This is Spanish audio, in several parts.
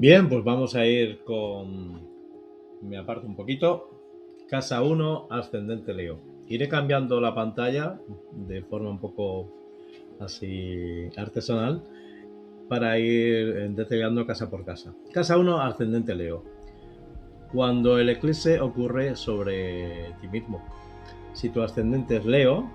Bien, pues vamos a ir con... Me aparto un poquito. Casa 1, ascendente Leo. Iré cambiando la pantalla de forma un poco así artesanal para ir detallando casa por casa. Casa 1, ascendente Leo. Cuando el eclipse ocurre sobre ti mismo. Si tu ascendente es Leo,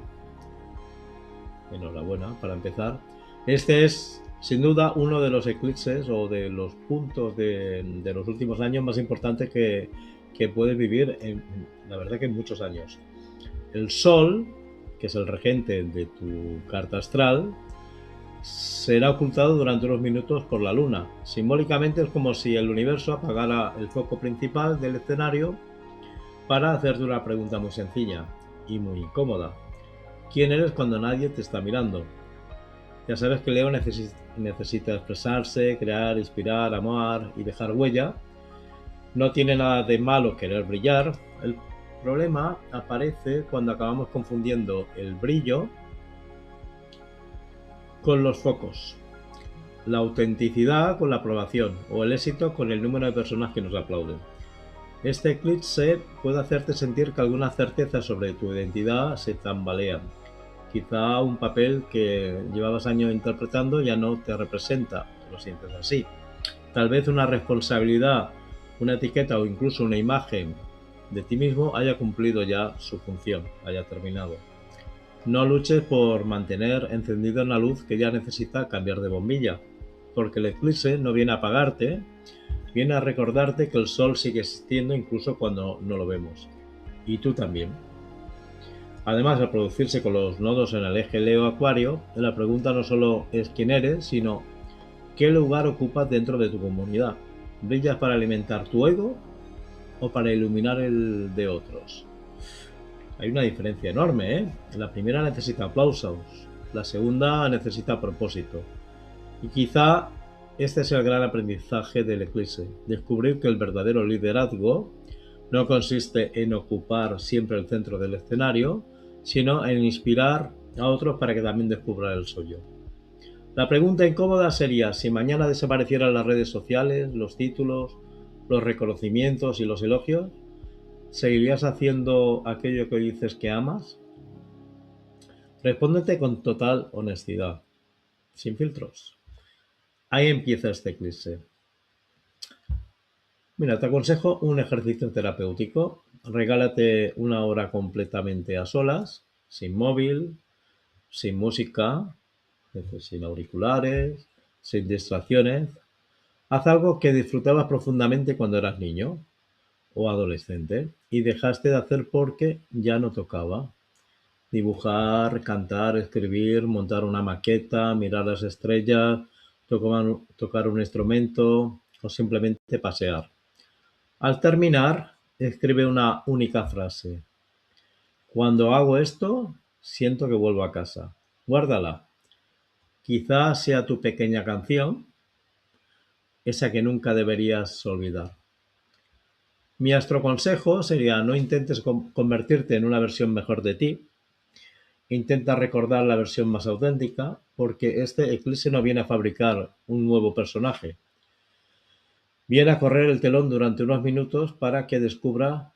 enhorabuena para empezar. Este es sin duda uno de los eclipses o de los puntos de los últimos años más importantes que puedes vivir la verdad que en muchos años. El Sol, que es el regente de tu carta astral, será ocultado durante unos minutos por la Luna. Simbólicamente es como si el universo apagara el foco principal del escenario para hacerte una pregunta muy sencilla y muy incómoda. ¿Quién eres cuando nadie te está mirando? Ya sabes que Leo necesita expresarse, crear, inspirar, amar y dejar huella. No tiene nada de malo querer brillar. El problema aparece cuando acabamos confundiendo el brillo con los focos, la autenticidad con la aprobación o el éxito con el número de personas que nos aplauden. Este eclipse puede hacerte sentir que algunas certezas sobre tu identidad se tambalean. Quizá un papel que llevabas años interpretando ya no te representa, lo sientes así. Tal vez una responsabilidad, una etiqueta o incluso una imagen de ti mismo haya cumplido ya su función, haya terminado. No luches por mantener encendida una luz que ya necesita cambiar de bombilla, porque el eclipse no viene a apagarte, viene a recordarte que el sol sigue existiendo incluso cuando no lo vemos. Y tú también. Además, al producirse con los nodos en el eje Leo-Acuario, la pregunta no solo es quién eres, sino qué lugar ocupas dentro de tu comunidad. ¿Brillas para alimentar tu ego o para iluminar el de otros? Hay una diferencia enorme, ¿eh? La primera necesita aplausos, la segunda necesita propósito. Y quizá este es el gran aprendizaje del eclipse, descubrir que el verdadero liderazgo no consiste en ocupar siempre el centro del escenario, sino en inspirar a otros para que también descubran el suyo. La pregunta incómoda sería, si mañana desaparecieran las redes sociales, los títulos, los reconocimientos y los elogios, ¿seguirías haciendo aquello que dices que amas? Respóndete con total honestidad, sin filtros. Ahí empieza este eclipse. Mira, te aconsejo un ejercicio terapéutico. Regálate una hora completamente a solas, sin móvil, sin música, sin auriculares, sin distracciones. Haz algo que disfrutabas profundamente cuando eras niño o adolescente y dejaste de hacer porque ya no tocaba. Dibujar, cantar, escribir, montar una maqueta, mirar las estrellas, tocar un instrumento o simplemente pasear. Al terminar, escribe una única frase. Cuando hago esto, siento que vuelvo a casa. Guárdala. Quizás sea tu pequeña canción, esa que nunca deberías olvidar. Mi astroconsejo sería no intentes convertirte en una versión mejor de ti. Intenta recordar la versión más auténtica, porque este eclipse no viene a fabricar un nuevo personaje. Viene a correr el telón durante unos minutos para que descubras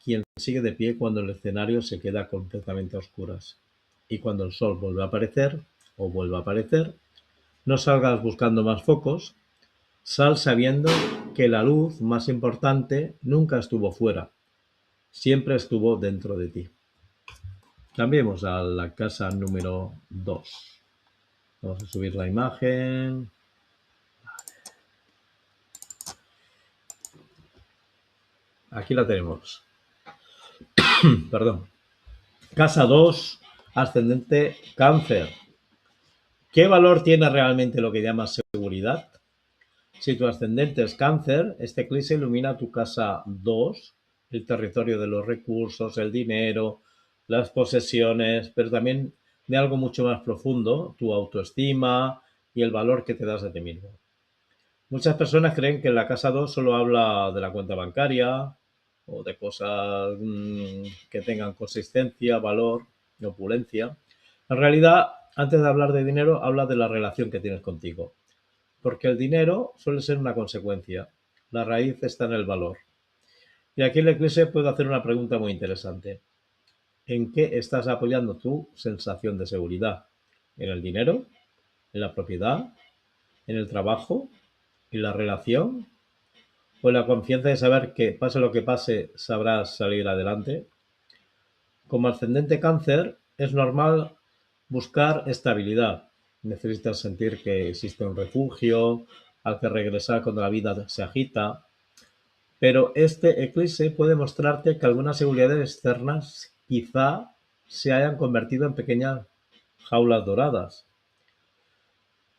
quién sigue de pie cuando el escenario se queda completamente a oscuras. Y cuando el sol vuelve a aparecer, o vuelva a aparecer, no salgas buscando más focos, sal sabiendo que la luz más importante nunca estuvo fuera, siempre estuvo dentro de ti. Cambiemos a la casa número 2. Vamos a subir la imagen. Aquí la tenemos. Perdón. Casa 2, ascendente Cáncer. ¿Qué valor tiene realmente lo que llamas seguridad? Si tu ascendente es Cáncer, este eclipse ilumina tu casa 2, el territorio de los recursos, el dinero, las posesiones, pero también de algo mucho más profundo, tu autoestima y el valor que te das a ti mismo. Muchas personas creen que la casa 2 solo habla de la cuenta bancaria o de cosas que tengan consistencia, valor y opulencia. En realidad, antes de hablar de dinero, habla de la relación que tienes contigo. porque el dinero suele ser una consecuencia. La raíz está en el valor. Y aquí el eclipse puede hacer una pregunta muy interesante. ¿En qué estás apoyando tu sensación de seguridad? ¿En el dinero? ¿En la propiedad? ¿En el trabajo? ¿En la relación? ¿O en la confianza de saber que pase lo que pase, sabrás salir adelante? Como ascendente cáncer, es normal buscar estabilidad. Necesitas sentir que existe un refugio al que regresar cuando la vida se agita. Pero este eclipse puede mostrarte que algunas seguridades externas quizá se hayan convertido en pequeñas jaulas doradas.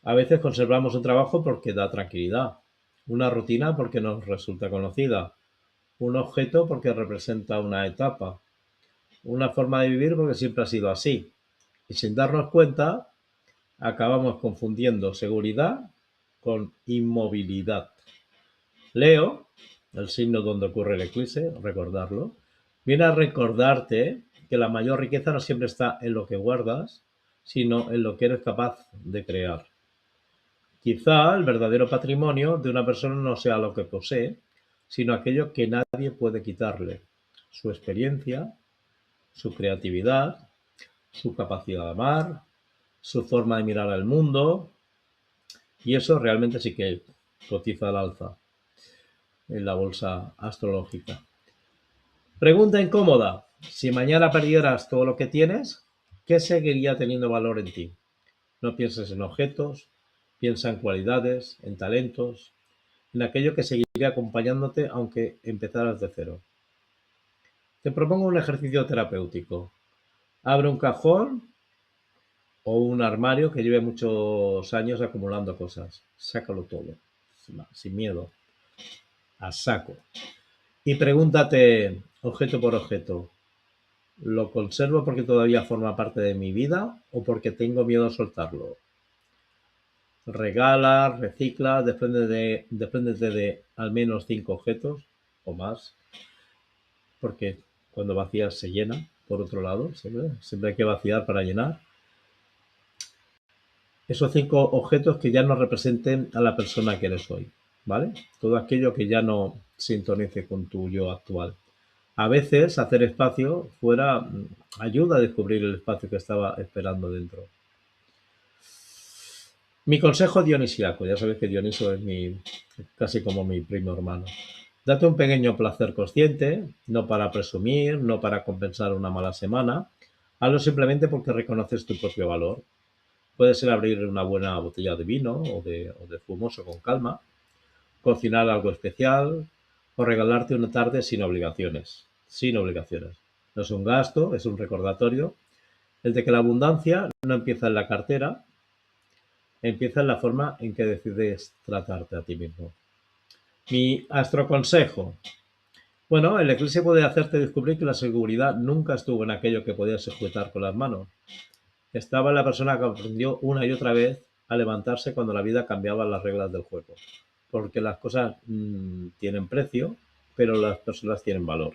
A veces conservamos un trabajo porque da tranquilidad, una rutina porque nos resulta conocida, un objeto porque representa una etapa, una forma de vivir porque siempre ha sido así. Y sin darnos cuenta, acabamos confundiendo seguridad con inmovilidad. Leo, el signo donde ocurre el eclipse, recordarlo, viene a recordarte que la mayor riqueza no siempre está en lo que guardas, sino en lo que eres capaz de crear. Quizá el verdadero patrimonio de una persona no sea lo que posee, sino aquello que nadie puede quitarle. Su experiencia, su creatividad, su capacidad de amar, su forma de mirar al mundo, y eso realmente sí que cotiza al alza en la bolsa astrológica. Pregunta incómoda. Si mañana perdieras todo lo que tienes, ¿qué seguiría teniendo valor en ti? No pienses en objetos, piensa en cualidades, en talentos, en aquello que seguiría acompañándote aunque empezaras de cero. Te propongo un ejercicio terapéutico. Abre un cajón o un armario que lleve muchos años acumulando cosas. Sácalo todo, sin miedo, a saco. Y pregúntate, objeto por objeto, ¿lo conservo porque todavía forma parte de mi vida o porque tengo miedo a soltarlo? Regala, recicla, despréndete de al menos 5 objetos o más, porque cuando vacías se llena, por otro lado, siempre hay que vaciar para llenar. Esos 5 objetos que ya no representen a la persona que eres hoy, ¿vale? Todo aquello que ya no sintonice con tu yo actual. A veces hacer espacio fuera ayuda a descubrir el espacio que estaba esperando dentro. Mi consejo dionisíaco, ya sabes que Dioniso es casi como mi primo hermano. Date un pequeño placer consciente, no para presumir, no para compensar una mala semana, hazlo simplemente porque reconoces tu propio valor. Puede ser abrir una buena botella de vino o de fumoso con calma, cocinar algo especial o regalarte una tarde sin obligaciones. Sin obligaciones. No es un gasto, es un recordatorio. El de que la abundancia no empieza en la cartera, empieza en la forma en que decides tratarte a ti mismo. Mi astroconsejo. Bueno, el eclipse puede hacerte descubrir que la seguridad nunca estuvo en aquello que podías sujetar con las manos. Estaba en la persona que aprendió una y otra vez a levantarse cuando la vida cambiaba las reglas del juego. Porque las cosas tienen precio, pero las personas tienen valor.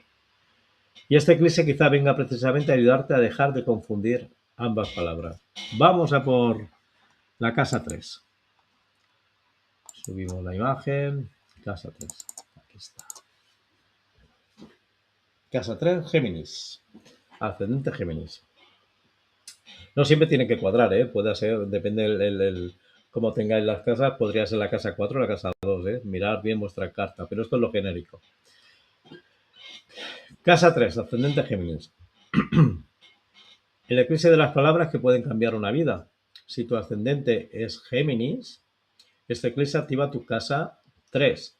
Y este eclipse quizá venga precisamente a ayudarte a dejar de confundir ambas palabras. Vamos a por la casa 3. Subimos la imagen. Casa 3. Aquí está. Casa 3, Géminis. Ascendente Géminis. No siempre tiene que cuadrar, ¿eh? Puede ser, depende cómo tengáis las casas, podría ser la casa 4 o la casa 2, ¿eh? Mirad bien vuestra carta, pero esto es lo genérico. Casa 3, ascendente Géminis. El eclipse de las palabras que pueden cambiar una vida. Si tu ascendente es Géminis, este eclipse activa tu casa 3,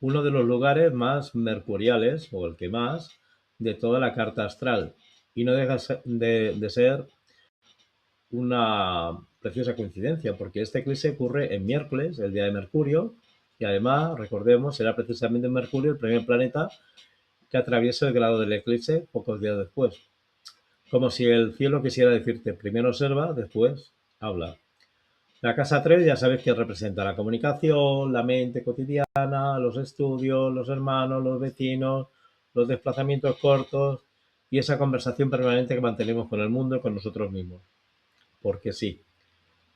uno de los lugares más mercuriales, o el que más, de toda la carta astral. Y no deja de ser una preciosa coincidencia, porque este eclipse ocurre en miércoles, el día de Mercurio, y además, recordemos, será precisamente Mercurio el primer planeta que atraviesa el grado del eclipse pocos días después. Como si el cielo quisiera decirte, primero observa, después habla. La casa 3 ya sabes que representa la comunicación, la mente cotidiana, los estudios, los hermanos, los vecinos, los desplazamientos cortos y esa conversación permanente que mantenemos con el mundo y con nosotros mismos. Porque sí,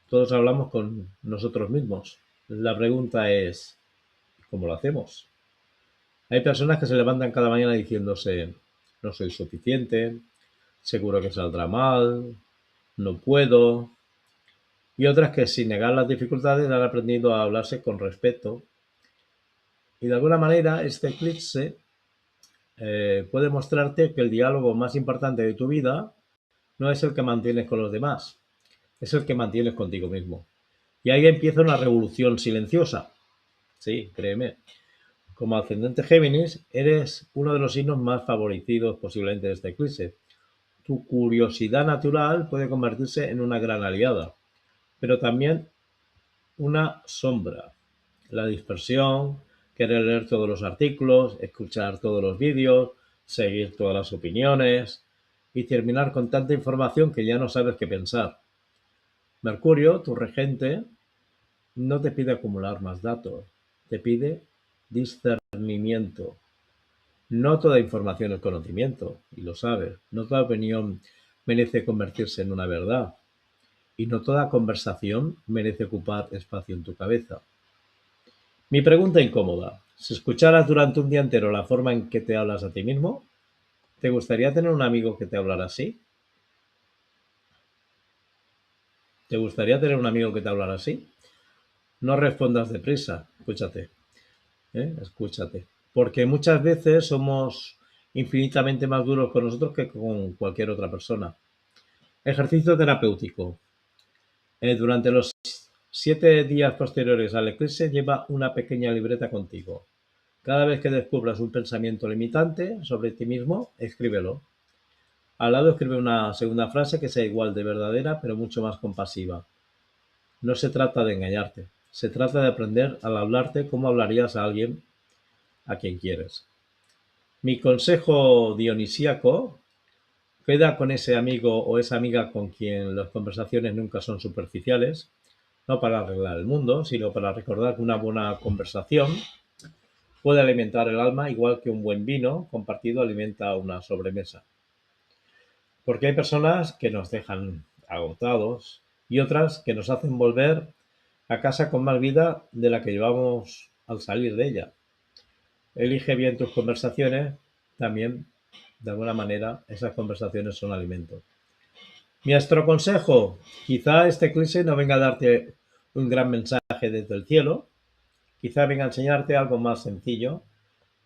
todos hablamos con nosotros mismos. La pregunta es, ¿cómo lo hacemos? Hay personas que se levantan cada mañana diciéndose, no soy suficiente, seguro que saldrá mal, no puedo, y otras que sin negar las dificultades han aprendido a hablarse con respeto. Y de alguna manera este eclipse puede mostrarte que el diálogo más importante de tu vida no es el que mantienes con los demás, es el que mantienes contigo mismo. Y ahí empieza una revolución silenciosa. Sí, créeme. Como ascendente Géminis, eres uno de los signos más favorecidos posiblemente de este eclipse. Tu curiosidad natural puede convertirse en una gran aliada, pero también una sombra. La dispersión, querer leer todos los artículos, escuchar todos los vídeos, seguir todas las opiniones y terminar con tanta información que ya no sabes qué pensar. Mercurio, tu regente, no te pide acumular más datos, te pide discernimiento. No toda información es conocimiento, y lo sabes. No toda opinión merece convertirse en una verdad. Y no toda conversación merece ocupar espacio en tu cabeza. Mi pregunta incómoda. Si escucharas durante un día entero la forma en que te hablas a ti mismo, ¿te gustaría tener un amigo que te hablara así? ¿Te gustaría tener un amigo que te hablara así? No respondas deprisa, escúchate, escúchate. Porque muchas veces somos infinitamente más duros con nosotros que con cualquier otra persona. Ejercicio terapéutico. Durante los 7 días posteriores al eclipse, lleva una pequeña libreta contigo. Cada vez que descubras un pensamiento limitante sobre ti mismo, escríbelo. Al lado escribe una segunda frase que sea igual de verdadera, pero mucho más compasiva. No se trata de engañarte, se trata de aprender al hablarte como hablarías a alguien a quien quieres. Mi consejo dionisíaco: queda con ese amigo o esa amiga con quien las conversaciones nunca son superficiales, no para arreglar el mundo, sino para recordar que una buena conversación puede alimentar el alma igual que un buen vino compartido alimenta una sobremesa. Porque hay personas que nos dejan agotados y otras que nos hacen volver a casa con más vida de la que llevamos al salir de ella. Elige bien tus conversaciones, también de alguna manera esas conversaciones son alimento. Mi astroconsejo: quizá este eclipse no venga a darte un gran mensaje desde el cielo, quizá venga a enseñarte algo más sencillo,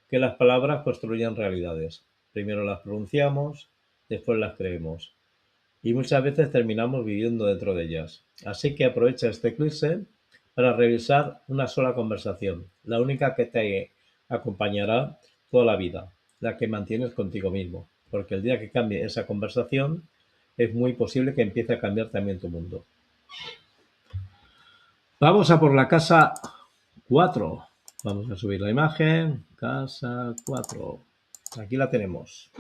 que las palabras construyen realidades. Primero las pronunciamos, después las creemos. Y muchas veces terminamos viviendo dentro de ellas. Así que aprovecha este eclipse para revisar una sola conversación, la única que te acompañará toda la vida, la que mantienes contigo mismo. Porque el día que cambie esa conversación, es muy posible que empiece a cambiar también tu mundo. Vamos a por la casa 4. Vamos a subir la imagen. Casa 4. Aquí la tenemos.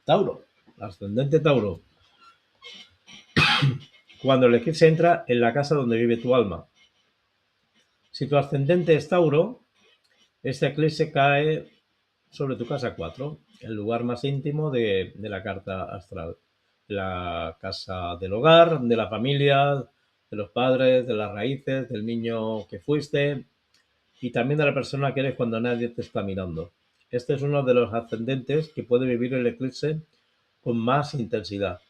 Tauro, ascendente Tauro. Cuando el eclipse entra en la casa donde vive tu alma. Si tu ascendente es Tauro, este eclipse cae sobre tu casa 4, el lugar más íntimo de la carta astral. La casa del hogar, de la familia, de los padres, de las raíces, del niño que fuiste y también de la persona que eres cuando nadie te está mirando. Este es uno de los ascendentes que puede vivir el eclipse con más intensidad.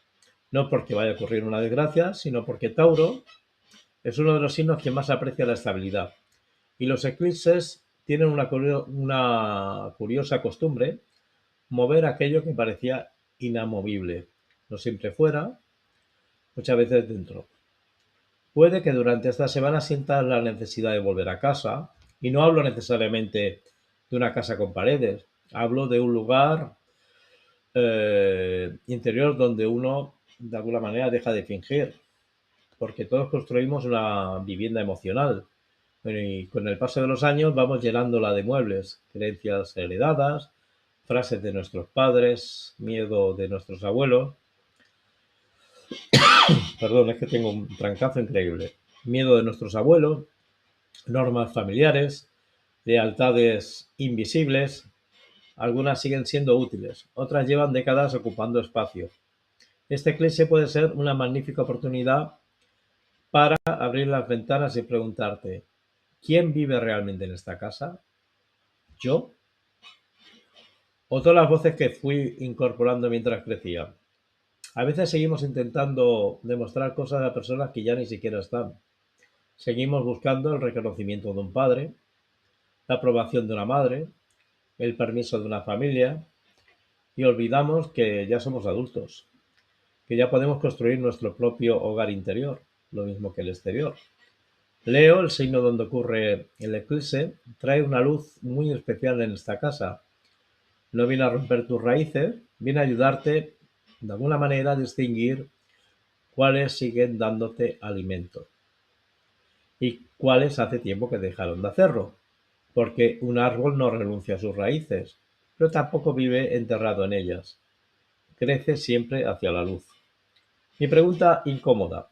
No porque vaya a ocurrir una desgracia, sino porque Tauro es uno de los signos que más aprecia la estabilidad. Y los eclipses tienen una curiosa costumbre: mover aquello que parecía inamovible. No siempre fuera, muchas veces dentro. Puede que durante esta semana sientas la necesidad de volver a casa, y no hablo necesariamente de una casa con paredes, hablo de un lugar interior donde uno de alguna manera deja de fingir, porque todos construimos una vivienda emocional. Y con el paso de los años vamos llenándola de muebles, creencias heredadas, frases de nuestros padres, miedo de nuestros abuelos. Perdón, es que tengo un trancazo increíble. Miedo de nuestros abuelos, normas familiares, lealtades invisibles. Algunas siguen siendo útiles, otras llevan décadas ocupando espacio. Este eclipse puede ser una magnífica oportunidad para abrir las ventanas y preguntarte: ¿Quién vive realmente en esta casa? ¿Yo? ¿O todas las voces que fui incorporando mientras crecía? A veces seguimos intentando demostrar cosas a personas que ya ni siquiera están. Seguimos buscando el reconocimiento de un padre, la aprobación de una madre, el permiso de una familia y olvidamos que ya somos adultos, que ya podemos construir nuestro propio hogar interior, lo mismo que el exterior. Leo, el signo donde ocurre el eclipse, trae una luz muy especial en esta casa. No viene a romper tus raíces, viene a ayudarte de alguna manera a distinguir cuáles siguen dándote alimento y cuáles hace tiempo que dejaron de hacerlo, porque un árbol no renuncia a sus raíces, pero tampoco vive enterrado en ellas. Crece siempre hacia la luz. Mi pregunta incómoda: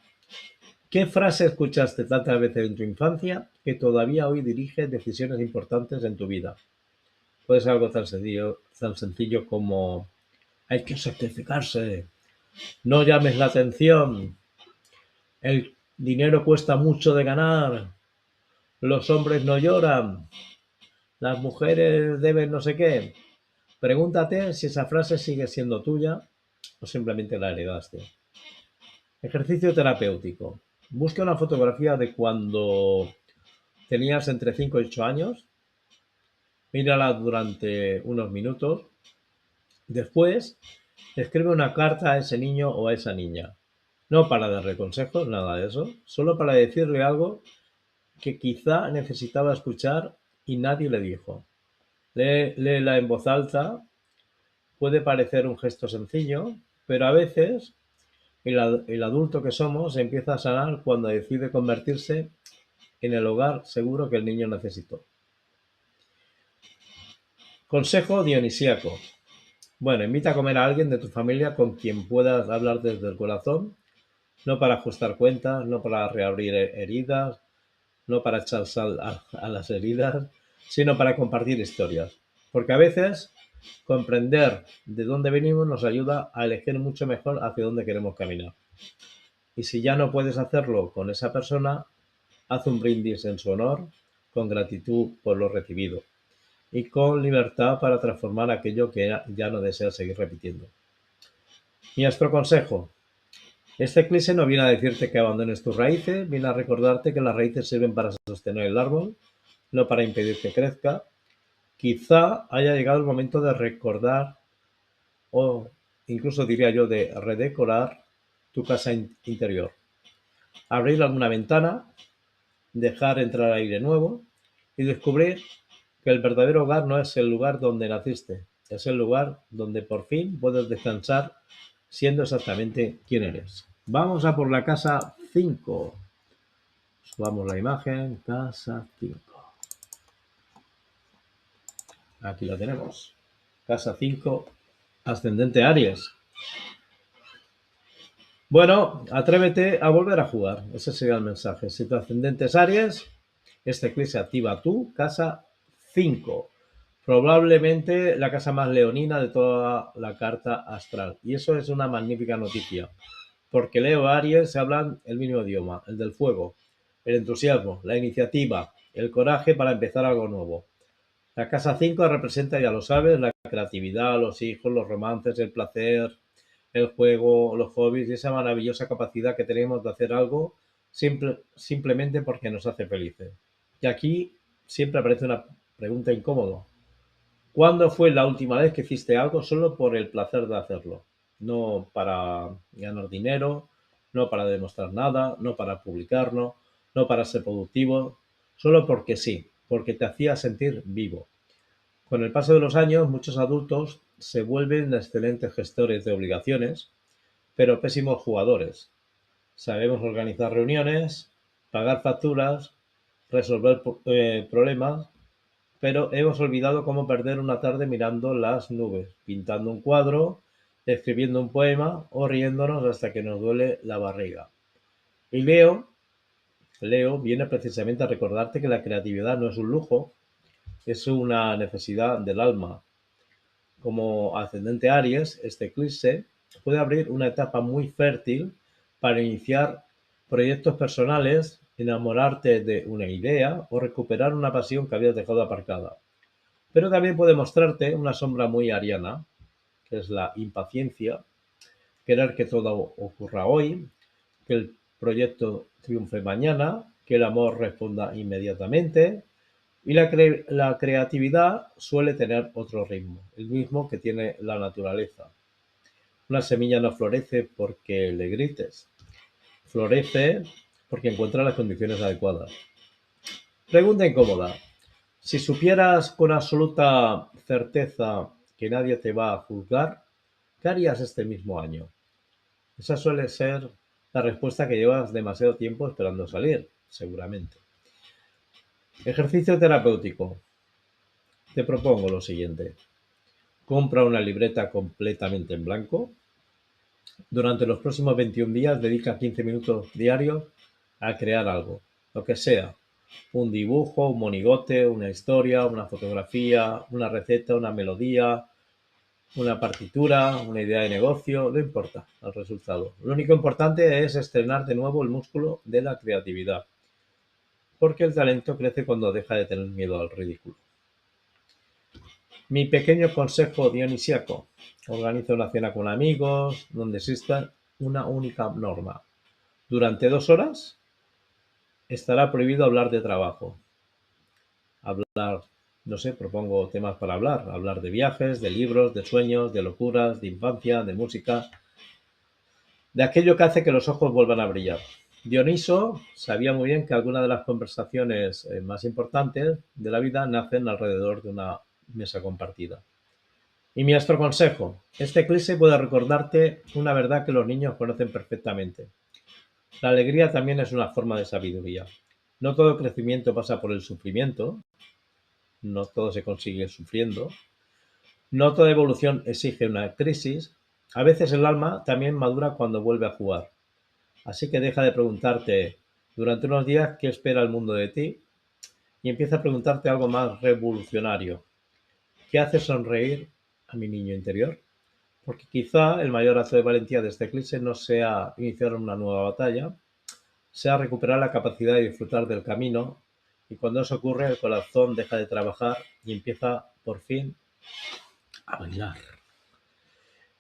¿qué frase escuchaste tantas veces en tu infancia que todavía hoy dirige decisiones importantes en tu vida? Puede ser algo tan sencillo como hay que sacrificarse, no llames la atención, el dinero cuesta mucho de ganar, los hombres no lloran, las mujeres deben no sé qué. Pregúntate si esa frase sigue siendo tuya o simplemente la heredaste. Ejercicio terapéutico. Busca una fotografía de cuando tenías entre 5 y 8 años. Mírala durante unos minutos. Después, escribe una carta a ese niño o a esa niña. No para darle consejos, nada de eso. Solo para decirle algo que quizá necesitaba escuchar y nadie le dijo. Léela en voz alta. Puede parecer un gesto sencillo, pero a veces el adulto que somos empieza a sanar cuando decide convertirse en el hogar seguro que el niño necesitó. Consejo dionisíaco. Bueno, invita a comer a alguien de tu familia con quien puedas hablar desde el corazón, no para ajustar cuentas, no para reabrir heridas, no para echar sal a las heridas, sino para compartir historias. Porque a veces comprender de dónde venimos nos ayuda a elegir mucho mejor hacia dónde queremos caminar. Y si ya no puedes hacerlo con esa persona, haz un brindis en su honor, con gratitud por lo recibido y con libertad para transformar aquello que ya no deseas seguir repitiendo. Y nuestro consejo: este eclipse no viene a decirte que abandones tus raíces, viene a recordarte que las raíces sirven para sostener el árbol, no para impedir que crezca. Quizá haya llegado el momento de recordar o incluso diría yo de redecorar tu casa interior. Abrir alguna ventana, dejar entrar aire nuevo y descubrir que el verdadero hogar no es el lugar donde naciste, es el lugar donde por fin puedes descansar siendo exactamente quien eres. Vamos a por la casa 5. Subamos la imagen, casa 5. Aquí la tenemos. Casa 5, ascendente Aries. Bueno, atrévete a volver a jugar. Ese sería el mensaje. Si tu ascendente es Aries, este eclipse activa tu casa 5. Probablemente la casa más leonina de toda la carta astral. Y eso es una magnífica noticia. Porque Leo y Aries hablan el mismo idioma, el del fuego, el entusiasmo, la iniciativa, el coraje para empezar algo nuevo. La casa 5 representa, ya lo sabes, la creatividad, los hijos, los romances, el placer, el juego, los hobbies y esa maravillosa capacidad que tenemos de hacer algo simplemente porque nos hace felices. Y aquí siempre aparece una pregunta incómoda. ¿Cuándo fue la última vez que hiciste algo solo por el placer de hacerlo? No para ganar dinero, no para demostrar nada, no para publicarlo, no para ser productivo, solo porque sí, porque te hacía sentir vivo. Con el paso de los años, muchos adultos se vuelven excelentes gestores de obligaciones, pero pésimos jugadores. Sabemos organizar reuniones, pagar facturas, resolver problemas, pero hemos olvidado cómo perder una tarde mirando las nubes, pintando un cuadro, escribiendo un poema o riéndonos hasta que nos duele la barriga. Y Leo viene precisamente a recordarte que la creatividad no es un lujo, es una necesidad del alma. Como ascendente Aries, este eclipse puede abrir una etapa muy fértil para iniciar proyectos personales enamorarte de una idea o recuperar una pasión que habías dejado aparcada. Pero también puede mostrarte una sombra muy ariana, que es la impaciencia, querer que todo ocurra hoy, que el proyecto triunfe mañana, que el amor responda inmediatamente. Y la creatividad suele tener otro ritmo, el mismo que tiene la naturaleza. Una semilla no florece porque le grites, florece porque encuentra las condiciones adecuadas. Pregunta incómoda. Si supieras con absoluta certeza que nadie te va a juzgar, ¿qué harías este mismo año? Esa suele ser la respuesta que llevas demasiado tiempo esperando salir, seguramente. Ejercicio terapéutico. Te propongo lo siguiente. Compra una libreta completamente en blanco. Durante los próximos 21 días dedica 15 minutos diarios a crear algo, lo que sea. Un dibujo, un monigote, una historia, una fotografía, una receta, una melodía, una partitura, una idea de negocio, no importa el resultado. Lo único importante es estrenar de nuevo el músculo de la creatividad, porque el talento crece cuando deja de tener miedo al ridículo. Mi pequeño consejo dionisiaco. Organiza una cena con amigos donde exista una única norma. Durante 2 horas estará prohibido hablar de trabajo. Hablar, no sé, propongo temas para hablar. Hablar de viajes, de libros, de sueños, de locuras, de infancia, de música, de aquello que hace que los ojos vuelvan a brillar. Dioniso sabía muy bien que algunas de las conversaciones más importantes de la vida nacen alrededor de una mesa compartida. Y mi astro consejo, este eclipse puede recordarte una verdad que los niños conocen perfectamente. La alegría también es una forma de sabiduría. No todo crecimiento pasa por el sufrimiento, no todo se consigue sufriendo, no toda evolución exige una crisis. A veces el alma también madura cuando vuelve a jugar. Así que deja de preguntarte durante unos días qué espera el mundo de ti y empieza a preguntarte algo más revolucionario. ¿Qué hace sonreír a mi niño interior? Porque quizá el mayor acto de valentía de este eclipse no sea iniciar una nueva batalla, sea recuperar la capacidad de disfrutar del camino, y cuando eso ocurre el corazón deja de trabajar y empieza por fin a bailar.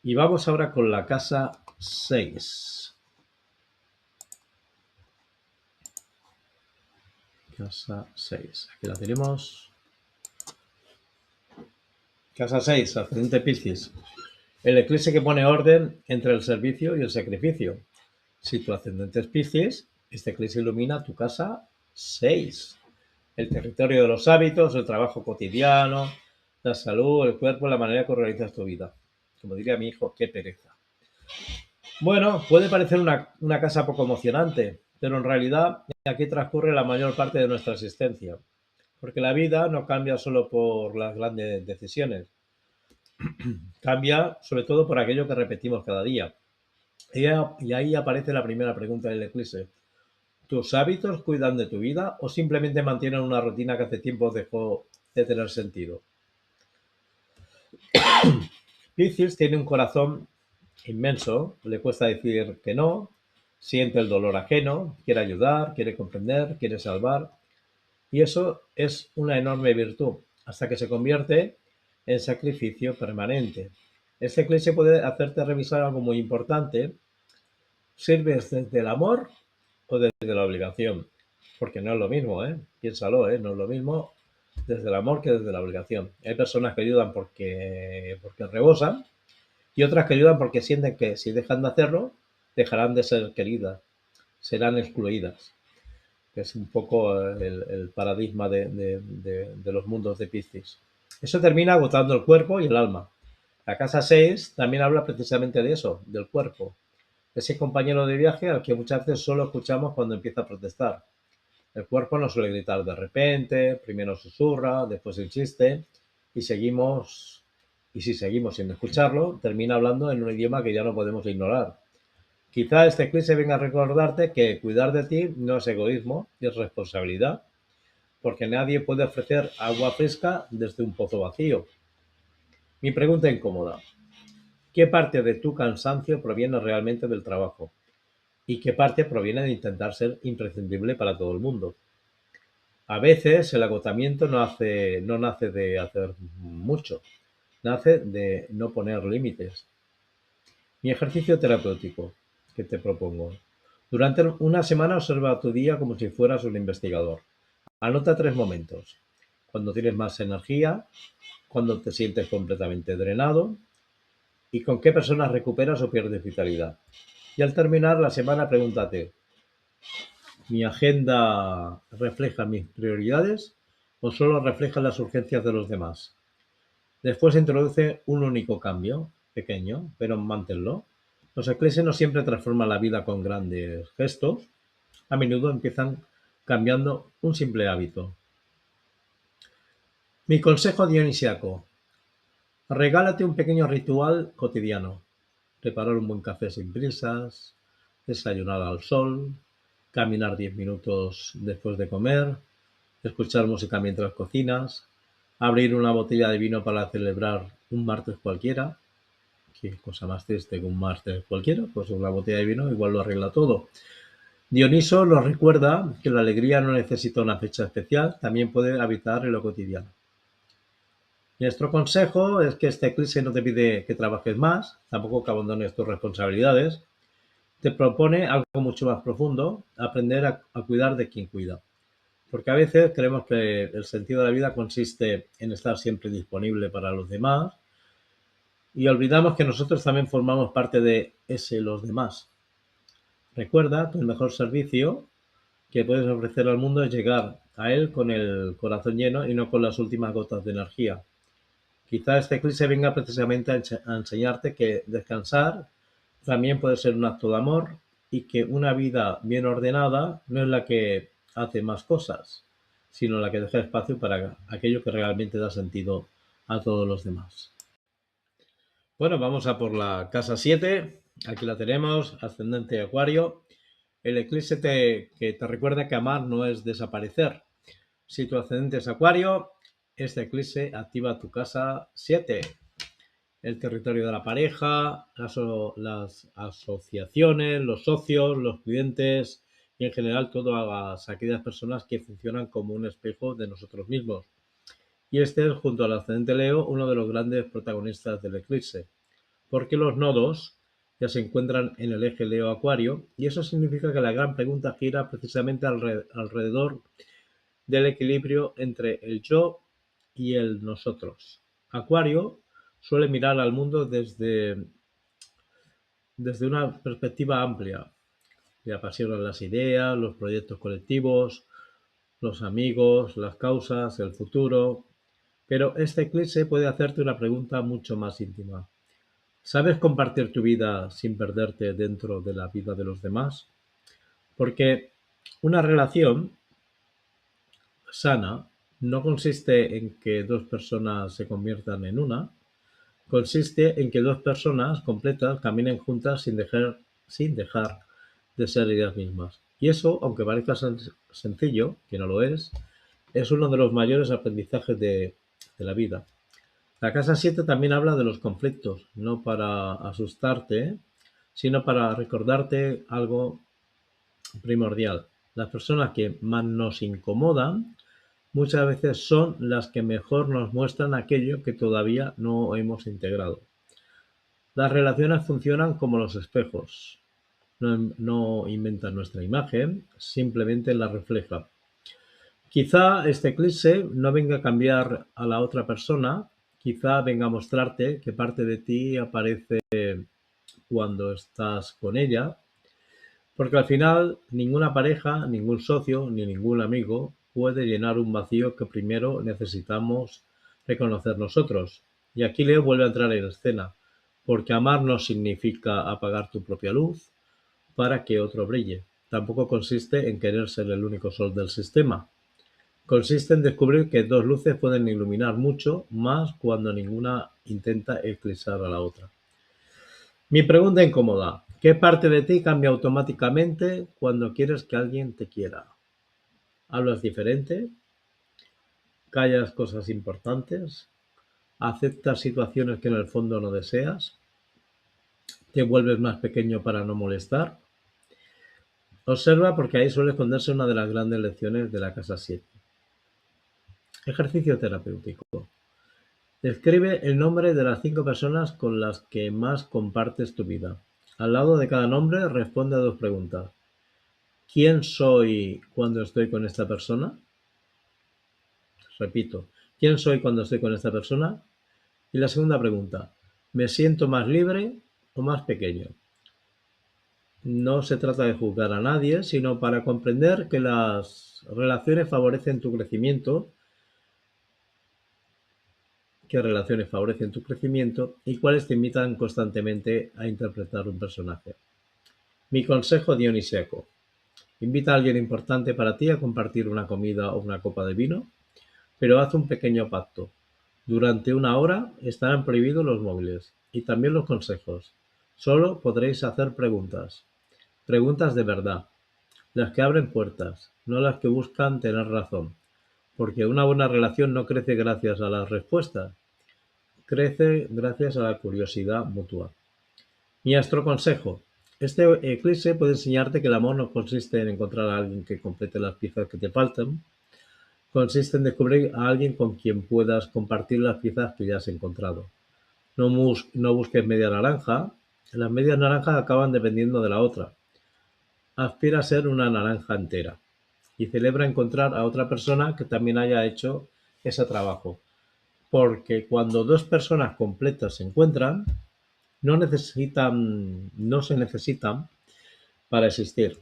Y vamos ahora con la casa 6. Casa 6. Aquí la tenemos. Casa 6, ascendente Piscis. El eclipse que pone orden entre el servicio y el sacrificio. Si tu ascendente es Piscis, este eclipse ilumina tu casa 6. El territorio de los hábitos, el trabajo cotidiano, la salud, el cuerpo, la manera que organizas tu vida. Como diría mi hijo, qué pereza. Bueno, puede parecer una casa poco emocionante, pero en realidad aquí transcurre la mayor parte de nuestra existencia. Porque la vida no cambia solo por las grandes decisiones, cambia sobre todo por aquello que repetimos cada día. Y ahí aparece la primera pregunta del eclipse. ¿Tus hábitos cuidan de tu vida o simplemente mantienen una rutina que hace tiempo dejó de tener sentido? Piscis tiene un corazón inmenso, le cuesta decir que no, siente el dolor ajeno, quiere ayudar, quiere comprender, quiere salvar. Y eso es una enorme virtud, hasta que se convierte en sacrificio permanente. Este eclipse puede hacerte revisar algo muy importante. ¿Sirves desde el amor o desde la obligación? Porque no es lo mismo, ¿eh? Piénsalo, ¿eh? No es lo mismo desde el amor que desde la obligación. Hay personas que ayudan porque rebosan y otras que ayudan porque sienten que si dejan de hacerlo, dejarán de ser queridas, serán excluidas. Que es un poco el paradigma de los mundos de Piscis. Eso termina agotando el cuerpo y el alma. La casa 6 también habla precisamente de eso, del cuerpo. Ese compañero de viaje al que muchas veces solo escuchamos cuando empieza a protestar. El cuerpo nos suele gritar de repente, primero susurra, después insiste, y si seguimos sin escucharlo, termina hablando en un idioma que ya no podemos ignorar. Quizá este eclipse venga a recordarte que cuidar de ti no es egoísmo, es responsabilidad, porque nadie puede ofrecer agua fresca desde un pozo vacío. Mi pregunta incómoda: ¿qué parte de tu cansancio proviene realmente del trabajo? y qué parte proviene de intentar ser imprescindible para todo el mundo. A veces el agotamiento no nace de hacer mucho, nace de no poner límites. Mi ejercicio terapéutico que te propongo. Durante una semana observa tu día como si fueras un investigador. Anota 3 momentos. Cuando tienes más energía, cuando te sientes completamente drenado y con qué personas recuperas o pierdes vitalidad. Y al terminar la semana pregúntate, ¿mi agenda refleja mis prioridades o solo refleja las urgencias de los demás? Después introduce un único cambio, pequeño, pero manténlo. Los eclipses no siempre transforman la vida con grandes gestos, a menudo empiezan cambiando un simple hábito. Mi consejo dionisiaco: regálate un pequeño ritual cotidiano. Preparar un buen café sin prisas, desayunar al sol, caminar 10 minutos después de comer, escuchar música mientras cocinas, abrir una botella de vino para celebrar un martes cualquiera. Qué cosa más triste que un martes cualquiera, pues una botella de vino igual lo arregla todo. Dioniso nos recuerda que la alegría no necesita una fecha especial, también puede habitar en lo cotidiano. Nuestro consejo es que este eclipse no te pide que trabajes más, tampoco que abandones tus responsabilidades. Te propone algo mucho más profundo, aprender a cuidar de quien cuida. Porque a veces creemos que el sentido de la vida consiste en estar siempre disponible para los demás y olvidamos que nosotros también formamos parte de ese los demás. Recuerda que el mejor servicio que puedes ofrecer al mundo es llegar a él con el corazón lleno y no con las últimas gotas de energía. Quizá este eclipse venga precisamente a enseñarte que descansar también puede ser un acto de amor y que una vida bien ordenada no es la que hace más cosas, sino la que deja espacio para aquello que realmente da sentido a todos los demás. Bueno, vamos a por la casa 7. Aquí la tenemos, ascendente Acuario. El eclipse que te recuerda que amar no es desaparecer. Si tu ascendente es Acuario, este eclipse activa tu casa 7. El territorio de la pareja, las asociaciones, los socios, los clientes y en general todas aquellas personas que funcionan como un espejo de nosotros mismos. Y este es, junto al ascendente Leo, uno de los grandes protagonistas del eclipse, porque los nodos ya se encuentran en el eje Leo-Acuario y eso significa que la gran pregunta gira precisamente alrededor del equilibrio entre el yo y el nosotros. Acuario suele mirar al mundo desde una perspectiva amplia. Le apasionan las ideas, los proyectos colectivos, los amigos, las causas, el futuro. Pero este eclipse puede hacerte una pregunta mucho más íntima. ¿Sabes compartir tu vida sin perderte dentro de la vida de los demás? Porque una relación sana no consiste en que dos personas se conviertan en una, consiste en que dos personas completas caminen juntas sin dejar de ser ellas mismas. Y eso, aunque parezca sencillo, que no lo es uno de los mayores aprendizajes de la vida. La casa 7 también habla de los conflictos, no para asustarte, sino para recordarte algo primordial. Las personas que más nos incomodan muchas veces son las que mejor nos muestran aquello que todavía no hemos integrado. Las relaciones funcionan como los espejos. No inventan nuestra imagen, simplemente la reflejan. Quizá este eclipse no venga a cambiar a la otra persona, quizá venga a mostrarte que parte de ti aparece cuando estás con ella, porque al final ninguna pareja, ningún socio ni ningún amigo puede llenar un vacío que primero necesitamos reconocer nosotros. Y aquí Leo vuelve a entrar en escena, porque amar no significa apagar tu propia luz para que otro brille. Tampoco consiste en querer ser el único sol del sistema. Consiste en descubrir que dos luces pueden iluminar mucho más cuando ninguna intenta eclipsar a la otra. Mi pregunta incómoda: ¿qué parte de ti cambia automáticamente cuando quieres que alguien te quiera? ¿Hablas diferente? ¿Callas cosas importantes? ¿Aceptas situaciones que en el fondo no deseas? ¿Te vuelves más pequeño para no molestar? Observa porque ahí suele esconderse una de las grandes lecciones de la casa 7. Ejercicio terapéutico. Describe el nombre de las 5 personas con las que más compartes tu vida. Al lado de cada nombre responde a 2 preguntas. ¿Quién soy cuando estoy con esta persona? Repito, ¿quién soy cuando estoy con esta persona? Y la segunda pregunta, ¿me siento más libre o más pequeño? No se trata de juzgar a nadie, sino para comprender que las relaciones favorecen tu crecimiento, y cuáles te invitan constantemente a interpretar un personaje. Mi consejo dionisíaco. Invita a alguien importante para ti a compartir una comida o una copa de vino, pero haz un pequeño pacto. Durante 1 hora estarán prohibidos los móviles y también los consejos. Solo podréis hacer preguntas. Preguntas de verdad. Las que abren puertas, no las que buscan tener razón. Porque una buena relación no crece gracias a las respuestas. Crece gracias a la curiosidad mutua. Mi astro consejo. Este eclipse puede enseñarte que el amor no consiste en encontrar a alguien que complete las piezas que te faltan. Consiste en descubrir a alguien con quien puedas compartir las piezas que ya has encontrado. No busques media naranja. Las medias naranjas acaban dependiendo de la otra. Aspira a ser una naranja entera y celebra encontrar a otra persona que también haya hecho ese trabajo. Porque cuando 2 personas completas se encuentran, no se necesitan para existir.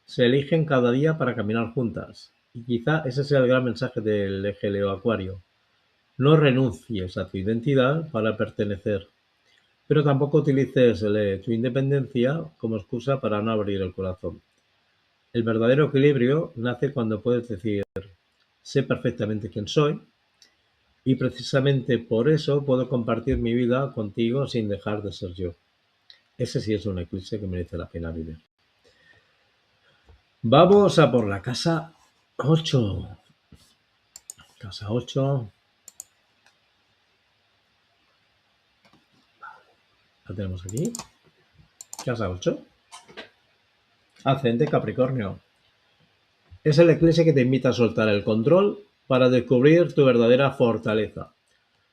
Se eligen cada día para caminar juntas. Y quizá ese sea el gran mensaje del eje Leo Acuario. No renuncies a tu identidad para pertenecer, pero tampoco utilices tu independencia como excusa para no abrir el corazón. El verdadero equilibrio nace cuando puedes decir, sé perfectamente quién soy y precisamente por eso puedo compartir mi vida contigo sin dejar de ser yo. Ese sí es un eclipse que merece la pena vivir. Vamos a por la casa 8. Casa 8. La tenemos aquí. Casa 8. Ascendente Capricornio. Es el eclipse que te invita a soltar el control para descubrir tu verdadera fortaleza.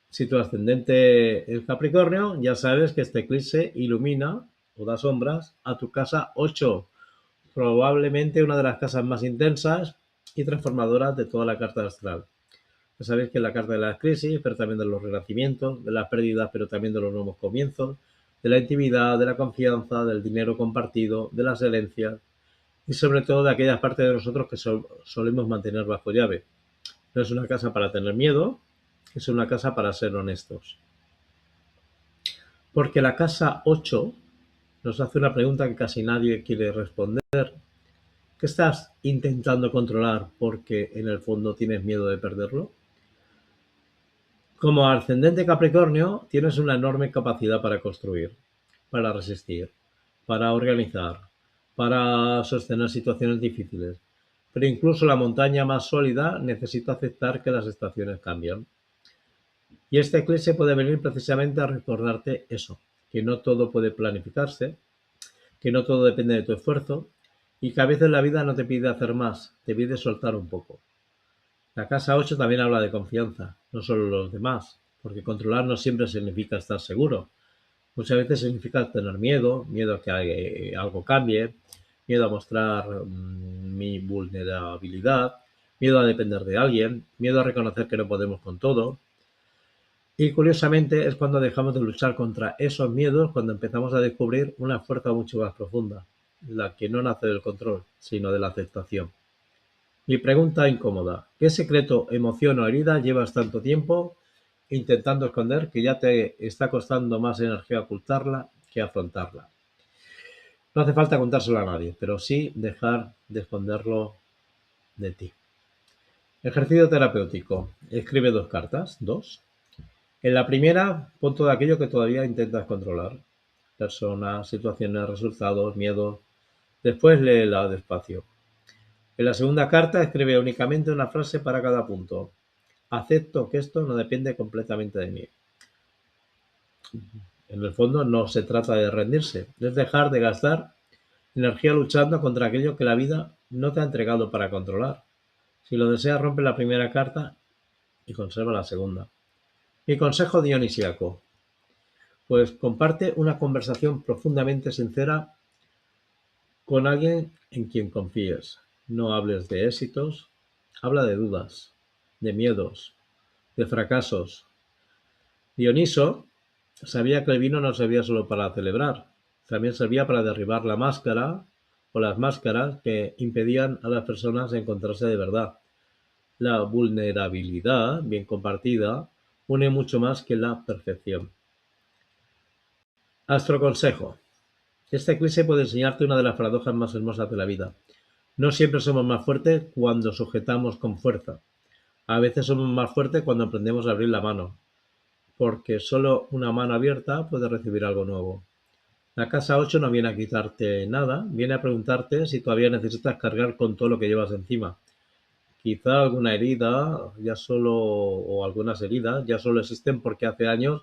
Si tu ascendente es Capricornio, ya sabes que este eclipse ilumina o da sombras a tu casa 8, probablemente una de las casas más intensas y transformadoras de toda la carta astral. Ya sabéis que es la carta de las crisis, pero también de los renacimientos, de las pérdidas, pero también de los nuevos comienzos, de la intimidad, de la confianza, del dinero compartido, de las herencias y sobre todo de aquellas partes de nosotros que solemos mantener bajo llave. No es una casa para tener miedo, es una casa para ser honestos. Porque la casa 8 nos hace una pregunta que casi nadie quiere responder. ¿Qué estás intentando controlar porque en el fondo tienes miedo de perderlo? Como ascendente Capricornio, tienes una enorme capacidad para construir, para resistir, para organizar, para sostener situaciones difíciles. Pero incluso la montaña más sólida necesita aceptar que las estaciones cambian. Y este eclipse puede venir precisamente a recordarte eso, que no todo puede planificarse, que no todo depende de tu esfuerzo y que a veces la vida no te pide hacer más, te pide soltar un poco. La casa 8 también habla de confianza, no solo los demás, porque controlar no siempre significa estar seguro. Muchas veces significa tener miedo, miedo a que algo cambie, miedo a mostrar mi vulnerabilidad, miedo a depender de alguien, miedo a reconocer que no podemos con todo. Y curiosamente es cuando dejamos de luchar contra esos miedos, cuando empezamos a descubrir una fuerza mucho más profunda, la que no nace del control, sino de la aceptación. Mi pregunta incómoda, ¿qué secreto, emoción o herida llevas tanto tiempo intentando esconder que ya te está costando más energía ocultarla que afrontarla? No hace falta contárselo a nadie, pero sí dejar de esconderlo de ti. Ejercicio terapéutico. Escribe 2 cartas, 2. En la primera, pon todo aquello que todavía intentas controlar. Personas, situaciones, resultados, miedos. Después léela despacio. En la segunda carta, escribe únicamente una frase para cada punto. Acepto que esto no depende completamente de mí. En el fondo no se trata de rendirse, es dejar de gastar Energía luchando contra aquello que la vida no te ha entregado para controlar. Si lo deseas, rompe la primera carta y conserva la segunda. Mi consejo dionisíaco. Pues comparte una conversación profundamente sincera con alguien en quien confíes. No hables de éxitos, habla de dudas, de miedos, de fracasos. Dioniso sabía que el vino no servía solo para celebrar, también servía para derribar la máscara o las máscaras que impedían a las personas encontrarse de verdad. La vulnerabilidad, bien compartida, une mucho más que la perfección. Astroconsejo. Esta eclipse puede enseñarte una de las paradojas más hermosas de la vida. No siempre somos más fuertes cuando sujetamos con fuerza. A veces somos más fuertes cuando aprendemos a abrir la mano, porque solo una mano abierta puede recibir algo nuevo. La casa 8 no viene a quitarte nada, viene a preguntarte si todavía necesitas cargar con todo lo que llevas encima. Quizá alguna herida ya solo, o algunas heridas ya solo existen porque hace años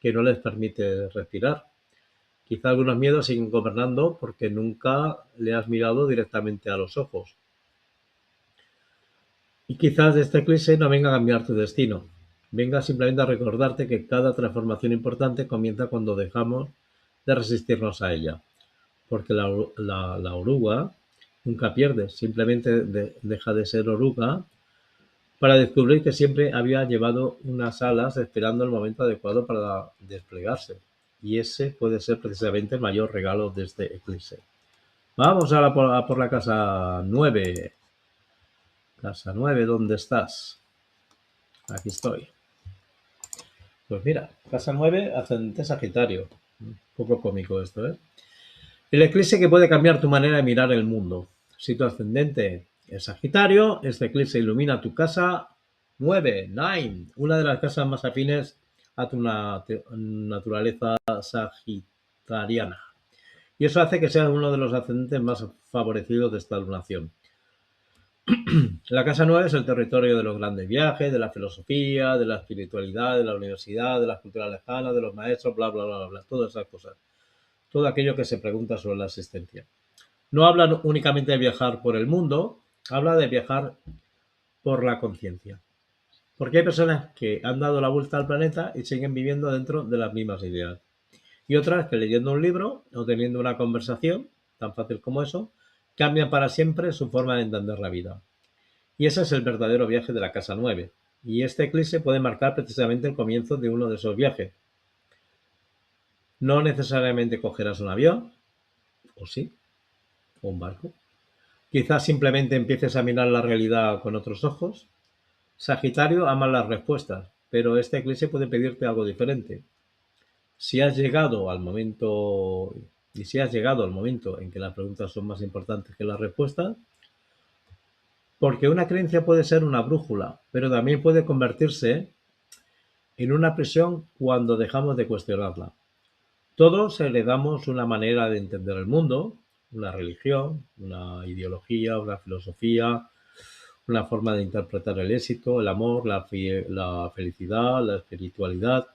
que no les permite respirar. Quizá algunos miedos siguen gobernando porque nunca le has mirado directamente a los ojos. Y quizás esta eclipse no venga a cambiar tu destino, venga simplemente a recordarte que cada transformación importante comienza cuando dejamos de resistirnos a ella, porque la oruga nunca pierde, simplemente deja de ser oruga para descubrir que siempre había llevado unas alas esperando el momento adecuado para desplegarse. Y ese puede ser precisamente el mayor regalo de este eclipse. Vamos ahora a por la casa 9. Casa 9, ¿dónde estás? Aquí estoy. Pues mira, casa 9, ascendente Sagitario. Un poco cómico esto, ¿eh? El eclipse que puede cambiar tu manera de mirar el mundo. Si tu ascendente es Sagitario, este eclipse ilumina tu casa 9, una de las casas más afines a tu naturaleza sagitariana. Y eso hace que sea uno de los ascendentes más favorecidos de esta lunación. La casa 9 es el territorio de los grandes viajes, de la filosofía, de la espiritualidad, de la universidad, de las culturas lejanas, de los maestros, bla, bla, bla, bla, todas esas cosas. Todo aquello que se pregunta sobre la existencia. No habla únicamente de viajar por el mundo, habla de viajar por la conciencia. Porque hay personas que han dado la vuelta al planeta y siguen viviendo dentro de las mismas ideas. Y otras que leyendo un libro o teniendo una conversación, tan fácil como eso, cambian para siempre su forma de entender la vida. Y ese es el verdadero viaje de la casa 9. Y este eclipse puede marcar precisamente el comienzo de uno de esos viajes. No necesariamente cogerás un avión, o sí, o un barco. Quizás simplemente empieces a mirar la realidad con otros ojos. Sagitario ama las respuestas, pero este eclipse puede pedirte algo diferente. Si has llegado al momento en que las preguntas son más importantes que las respuestas, porque una creencia puede ser una brújula, pero también puede convertirse en una prisión cuando dejamos de cuestionarla. Todos heredamos una manera de entender el mundo, una religión, una ideología, una filosofía, una forma de interpretar el éxito, el amor, la felicidad, la espiritualidad.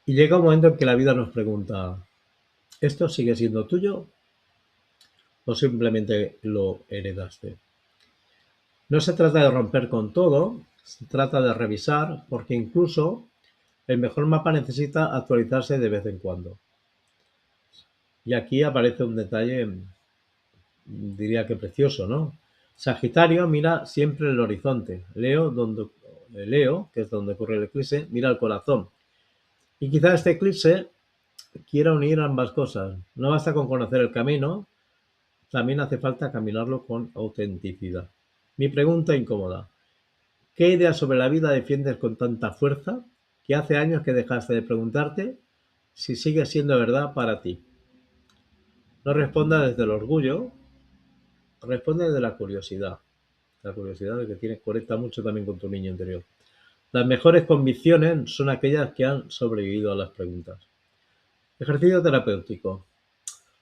Y llega un momento en que la vida nos pregunta, ¿esto sigue siendo tuyo o simplemente lo heredaste? No se trata de romper con todo, se trata de revisar, porque incluso el mejor mapa necesita actualizarse de vez en cuando. Y aquí aparece un detalle, diría que precioso, ¿no? Sagitario mira siempre el horizonte. Leo, que es donde ocurre el eclipse, mira el corazón. Y quizá este eclipse quiera unir ambas cosas. No basta con conocer el camino, también hace falta caminarlo con autenticidad. Mi pregunta incómoda. ¿Qué idea sobre la vida defiendes con tanta fuerza que hace años que dejaste de preguntarte si sigue siendo verdad para ti? No responda desde el orgullo, responde desde la curiosidad. La curiosidad de que tienes conecta mucho también con tu niño interior. Las mejores convicciones son aquellas que han sobrevivido a las preguntas. Ejercicio terapéutico.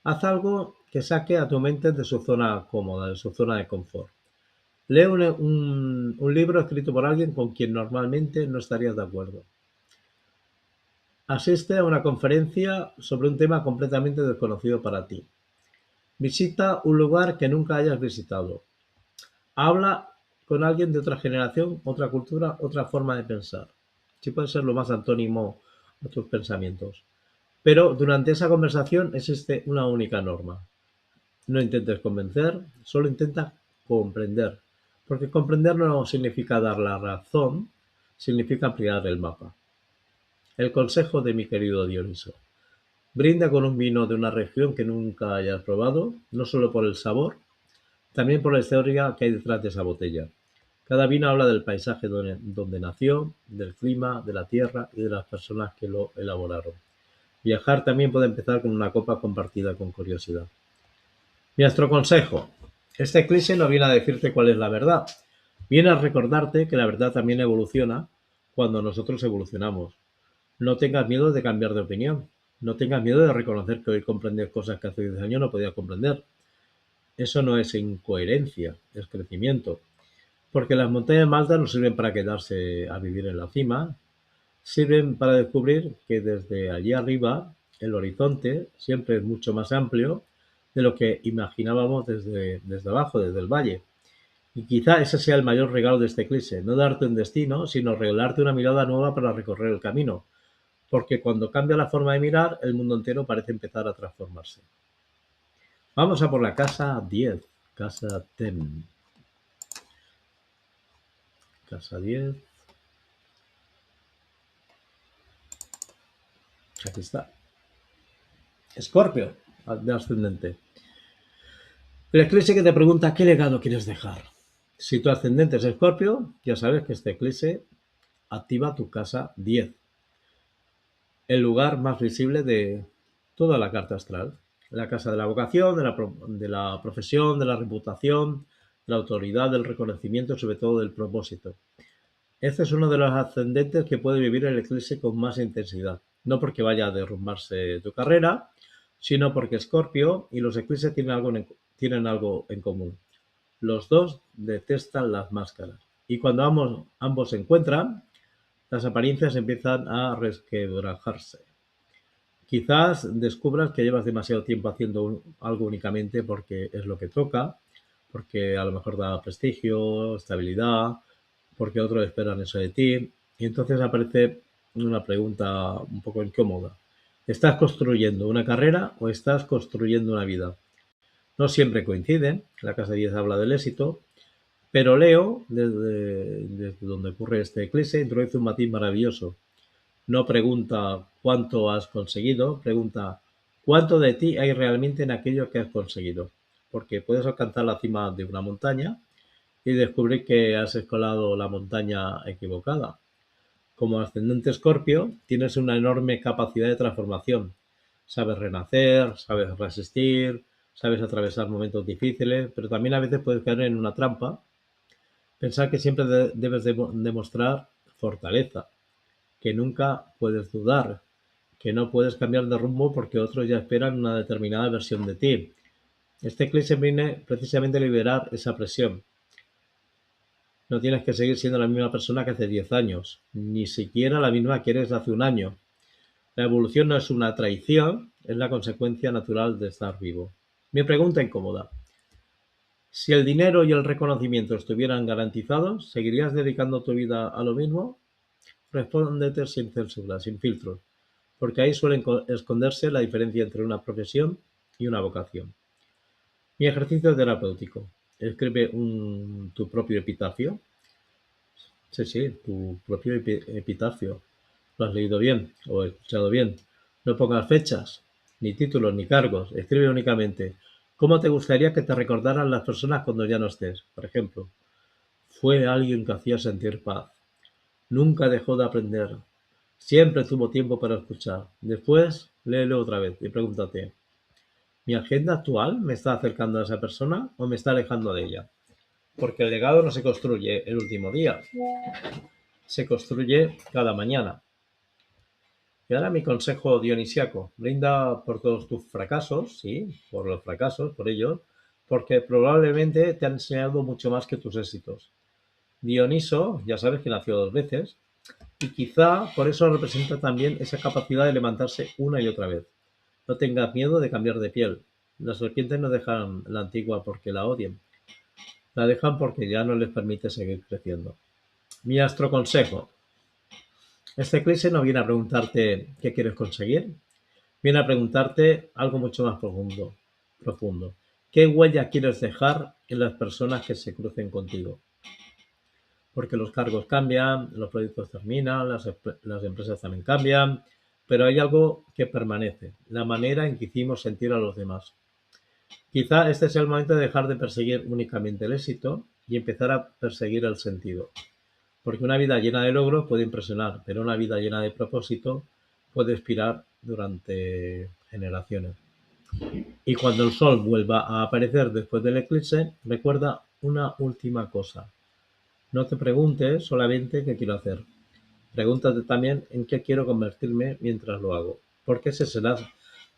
Haz algo que saque a tu mente de su zona cómoda, de su zona de confort. Lee un libro escrito por alguien con quien normalmente no estarías de acuerdo. Asiste a una conferencia sobre un tema completamente desconocido para ti. Visita un lugar que nunca hayas visitado. Habla con alguien de otra generación, otra cultura, otra forma de pensar. Sí puede ser lo más antónimo a tus pensamientos. Pero durante esa conversación existe una única norma. No intentes convencer, solo intenta comprender. Porque comprender no significa dar la razón, significa ampliar el mapa. El consejo de mi querido Dioniso. Brinda con un vino de una región que nunca hayas probado, no solo por el sabor, también por la historia que hay detrás de esa botella. Cada vino habla del paisaje donde nació, del clima, de la tierra y de las personas que lo elaboraron. Viajar también puede empezar con una copa compartida con curiosidad. Nuestro consejo. Este eclipse no viene a decirte cuál es la verdad. Viene a recordarte que la verdad también evoluciona cuando nosotros evolucionamos. No tengas miedo de cambiar de opinión. No tengas miedo de reconocer que hoy comprendes cosas que hace 10 años no podías comprender. Eso no es incoherencia, es crecimiento. Porque las montañas más altas no sirven para quedarse a vivir en la cima, sirven para descubrir que desde allí arriba el horizonte siempre es mucho más amplio de lo que imaginábamos desde abajo, desde el valle. Y quizá ese sea el mayor regalo de este eclipse, no darte un destino, sino regalarte una mirada nueva para recorrer el camino. Porque cuando cambia la forma de mirar, el mundo entero parece empezar a transformarse. Vamos a por la casa 10, casa 10. Casa 10. Aquí está. Escorpio, de ascendente. El eclipse que te pregunta qué legado quieres dejar. Si tu ascendente es Escorpio, ya sabes que este eclipse activa tu casa 10, el lugar más visible de toda la carta astral. La casa de la vocación, de la profesión, de la reputación, de la autoridad, del reconocimiento y sobre todo del propósito. Este es uno de los ascendentes que puede vivir el eclipse con más intensidad. No porque vaya a derrumbarse tu carrera, sino porque Escorpio y los eclipses tienen algo en común. Los dos detestan las máscaras. Y cuando ambos se encuentran, las apariencias empiezan a resquebrajarse. Quizás descubras que llevas demasiado tiempo haciendo algo únicamente porque es lo que toca, porque a lo mejor da prestigio, estabilidad, porque otros esperan eso de ti. Y entonces aparece una pregunta un poco incómoda. ¿Estás construyendo una carrera o estás construyendo una vida? No siempre coinciden. La casa 10 habla del éxito, pero Leo, desde donde ocurre este eclipse, introduce un matiz maravilloso. No pregunta cuánto has conseguido, pregunta cuánto de ti hay realmente en aquello que has conseguido. Porque puedes alcanzar la cima de una montaña y descubrir que has escalado la montaña equivocada. Como ascendente Escorpio, tienes una enorme capacidad de transformación. Sabes renacer, sabes resistir, sabes atravesar momentos difíciles, pero también a veces puedes caer en una trampa. Pensar que siempre debes demostrar fortaleza, que nunca puedes dudar, que no puedes cambiar de rumbo porque otros ya esperan una determinada versión de ti. Este eclipse viene precisamente a liberar esa presión. No tienes que seguir siendo la misma persona que hace 10 años, ni siquiera la misma que eres hace un año. La evolución no es una traición, es la consecuencia natural de estar vivo. Mi pregunta incómoda. Si el dinero y el reconocimiento estuvieran garantizados, ¿seguirías dedicando tu vida a lo mismo? Respóndete sin censura, sin filtros, porque ahí suele esconderse la diferencia entre una profesión y una vocación. Mi ejercicio terapéutico. Escribe tu propio epitafio. Sí, sí, tu propio epitafio. ¿Lo has leído bien o escuchado bien? No pongas fechas, ni títulos, ni cargos. Escribe únicamente cómo te gustaría que te recordaran las personas cuando ya no estés. Por ejemplo, fue alguien que hacía sentir paz. Nunca dejó de aprender. Siempre tuvo tiempo para escuchar. Después, léelo otra vez y pregúntate, ¿mi agenda actual me está acercando a esa persona o me está alejando de ella? Porque el legado no se construye el último día, se construye cada mañana. Y ahora mi consejo dionisiaco, brinda por todos tus fracasos, sí, por los fracasos, por ellos, porque probablemente te han enseñado mucho más que tus éxitos. Dioniso, ya sabes que nació dos veces, Y quizá por eso representa también esa capacidad de levantarse una y otra vez. No tengas miedo de cambiar de piel. Las serpientes no dejan la antigua porque la odien. La dejan porque ya no les permite seguir creciendo. Mi astro consejo. Este eclipse no viene a preguntarte qué quieres conseguir, viene a preguntarte algo mucho más profundo. ¿Qué huella quieres dejar en las personas que se crucen contigo? Porque los cargos cambian, los proyectos terminan, las empresas también cambian, pero hay algo que permanece, la manera en que hicimos sentir a los demás. Quizá este sea el momento de dejar de perseguir únicamente el éxito y empezar a perseguir el sentido. Porque una vida llena de logros puede impresionar, pero una vida llena de propósito puede inspirar durante generaciones. Y cuando el sol vuelva a aparecer después del eclipse, recuerda una última cosa. No te preguntes solamente qué quiero hacer. Pregúntate también en qué quiero convertirme mientras lo hago, porque ese será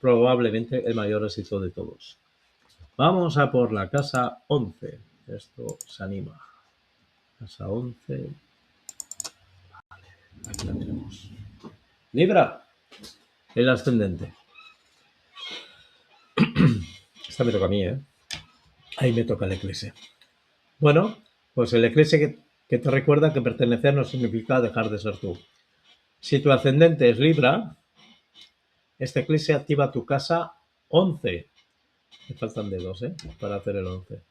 probablemente el mayor éxito de todos. Vamos a por la casa 11. Esto se anima. Casa 11. Aquí la tenemos. Libra, el ascendente. Esta me toca a mí, ¿eh? Ahí me toca el eclipse. Bueno, pues el eclipse que te recuerda que pertenecer no significa dejar de ser tú. Si tu ascendente es Libra, este eclipse activa tu casa 11. Me faltan dedos, para hacer el 11.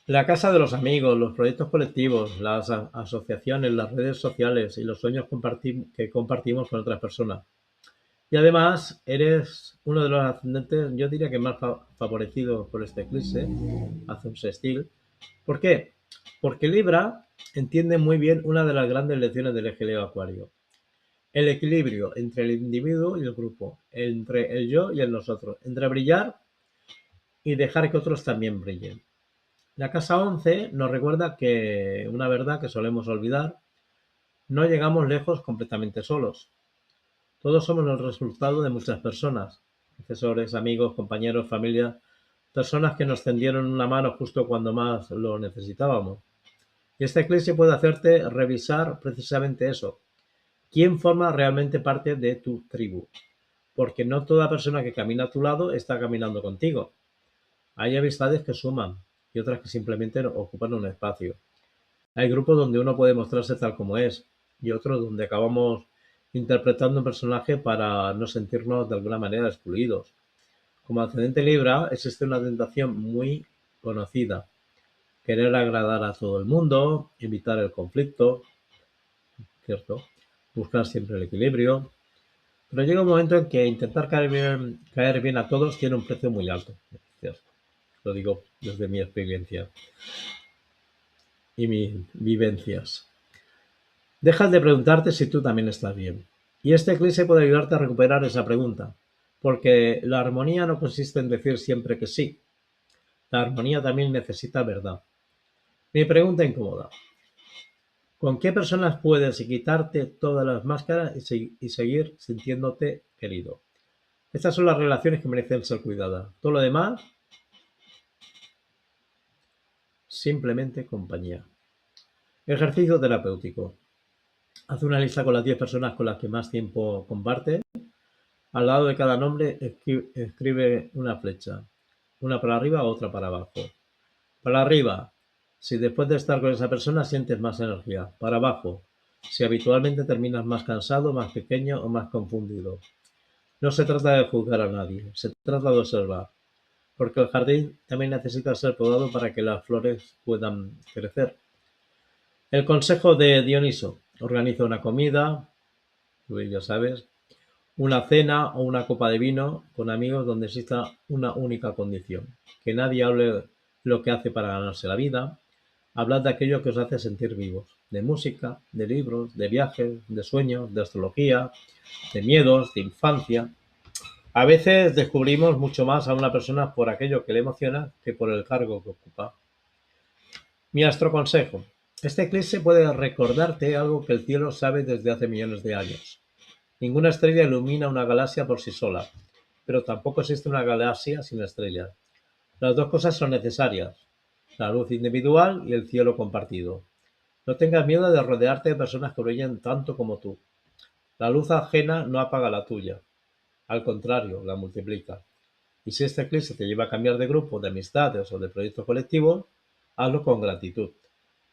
La casa de los amigos, los proyectos colectivos, las asociaciones, las redes sociales y los sueños que compartimos con otras personas. Y además, eres uno de los ascendentes, yo diría que más favorecido por este eclipse, hace un sextil. ¿Por qué? Porque Libra entiende muy bien una de las grandes lecciones del eje Leo Acuario. El equilibrio entre el individuo y el grupo, entre el yo y el nosotros, entre brillar y dejar que otros también brillen. La casa 11 nos recuerda que una verdad que solemos olvidar, no llegamos lejos completamente solos. Todos somos el resultado de muchas personas, profesores, amigos, compañeros, familia, personas que nos tendieron una mano justo cuando más lo necesitábamos. Y esta eclipse puede hacerte revisar precisamente eso. ¿Quién forma realmente parte de tu tribu? Porque no toda persona que camina a tu lado está caminando contigo. Hay amistades que suman y otras que simplemente ocupan un espacio. Hay grupos donde uno puede mostrarse tal como es y otros donde acabamos interpretando un personaje para no sentirnos de alguna manera excluidos. Como ascendente Libra existe una tentación muy conocida: querer agradar a todo el mundo, evitar el conflicto, ¿cierto? Buscar siempre el equilibrio. Pero llega un momento en que intentar caer bien a todos tiene un precio muy alto, ¿cierto? Lo digo desde mi experiencia y mis vivencias. Dejas de preguntarte si tú también estás bien. Y este eclipse puede ayudarte a recuperar esa pregunta, porque la armonía no consiste en decir siempre que sí. La armonía también necesita verdad. Mi pregunta incómoda: ¿con qué personas puedes quitarte todas las máscaras y seguir sintiéndote querido? Estas son las relaciones que merecen ser cuidadas. Todo lo demás, simplemente compañía. Ejercicio terapéutico. Haz una lista con las 10 personas con las que más tiempo compartes. Al lado de cada nombre escribe una flecha, una para arriba, otra para abajo. Para arriba, si después de estar con esa persona sientes más energía. Para abajo, si habitualmente terminas más cansado, más pequeño o más confundido. No se trata de juzgar a nadie, se trata de observar, porque el jardín también necesita ser podado para que las flores puedan crecer. El consejo de Dioniso: organiza una comida, tú ya sabes, una cena o una copa de vino con amigos donde exista una única condición: que nadie hable lo que hace para ganarse la vida. Hablad de aquello que os hace sentir vivos, de música, de libros, de viajes, de sueños, de astrología, de miedos, de infancia. A veces descubrimos mucho más a una persona por aquello que le emociona que por el cargo que ocupa. Mi astroconsejo: este eclipse puede recordarte algo que el cielo sabe desde hace millones de años. Ninguna estrella ilumina una galaxia por sí sola, pero tampoco existe una galaxia sin estrellas. Las dos cosas son necesarias: la luz individual y el cielo compartido. No tengas miedo de rodearte de personas que brillen tanto como tú. La luz ajena no apaga la tuya. Al contrario, la multiplica. Y si este eclipse te lleva a cambiar de grupo, de amistades o de proyectos colectivos, hazlo con gratitud.